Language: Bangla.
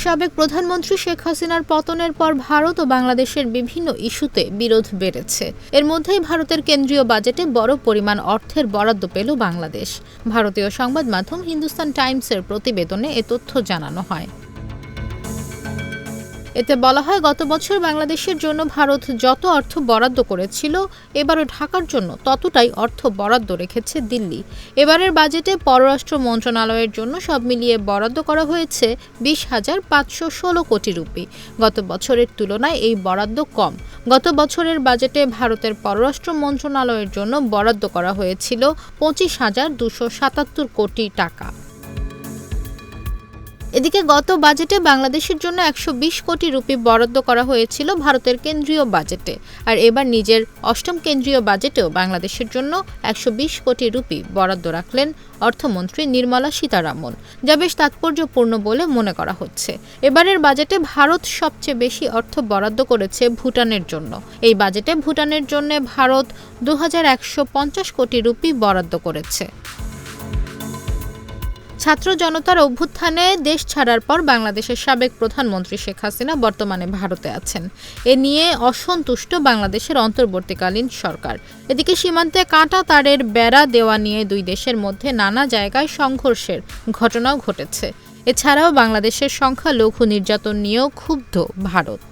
সাবেক প্রধানমন্ত্রী শেখ হাসিনার পতনের পর ভারত ও বাংলাদেশের বিভিন্ন ইস্যুতে বিরোধ বেড়েছে। এর মধ্যেই ভারতের কেন্দ্রীয় বাজেটে বড় পরিমাণ অর্থের বরাদ্দ পেল বাংলাদেশ। ভারতীয় সংবাদ মাধ্যম হিন্দুস্তান টাইমসের প্রতিবেদনে এ তথ্য জানানো হয়। এতে বলা হয়, গত বছর বাংলাদেশের জন্য ভারত যত অর্থ বরাদ্দ করেছিল, এবারও ঢাকার জন্য ততটাই অর্থ বরাদ্দ রেখেছে দিল্লি। এবারের বাজেটে পররাষ্ট্র মন্ত্রণালয়ের জন্য সব মিলিয়ে বরাদ্দ করা হয়েছে 20,516 কোটি রুপি। গত বছরের তুলনায় এই বরাদ্দ কম। গত বছরের বাজেটে ভারতের পররাষ্ট্র মন্ত্রণালয়ের জন্য বরাদ্দ করা হয়েছিল 25,277 কোটি টাকা। এদিকে গত বাজেটে বাংলাদেশের জন্য 120 কোটি রুপি বরাদ্দ করা হয়েছিল ভারতের কেন্দ্রীয় বাজেটে, আর এবার নিজের অষ্টম কেন্দ্রীয় বাজেটেও বাংলাদেশের জন্য 120 কোটি রুপি বরাদ্দ রাখলেন অর্থমন্ত্রী নির্মলা সীতারামন, যা বেশ তাৎপর্যপূর্ণ বলে মনে করা হচ্ছে। এবারের বাজেটে ভারত সবচেয়ে বেশি অর্থ বরাদ্দ করেছে ভুটানের জন্য। এই বাজেটে ভুটানের জন্য ভারত 2150 কোটি রুপি বরাদ্দ করেছে। ছাত্র জনতার অভ্যুত্থানে দেশ ছাড়ার পর বাংলাদেশের সাবেক প্রধানমন্ত্রী শেখ হাসিনা বর্তমানে ভারতে আছেন। এ নিয়ে অসন্তুষ্ট বাংলাদেশের অন্তর্বর্তীকালীন সরকার। এদিকে সীমান্তে কাঁটা তারের বেড়া দেওয়া নিয়ে দুই দেশের মধ্যে নানা জায়গায় সংঘর্ষের ঘটনাও ঘটেছে। এছাড়াও বাংলাদেশের সংখ্যালঘু নির্যাতন নিয়েও ক্ষুব্ধ ভারত।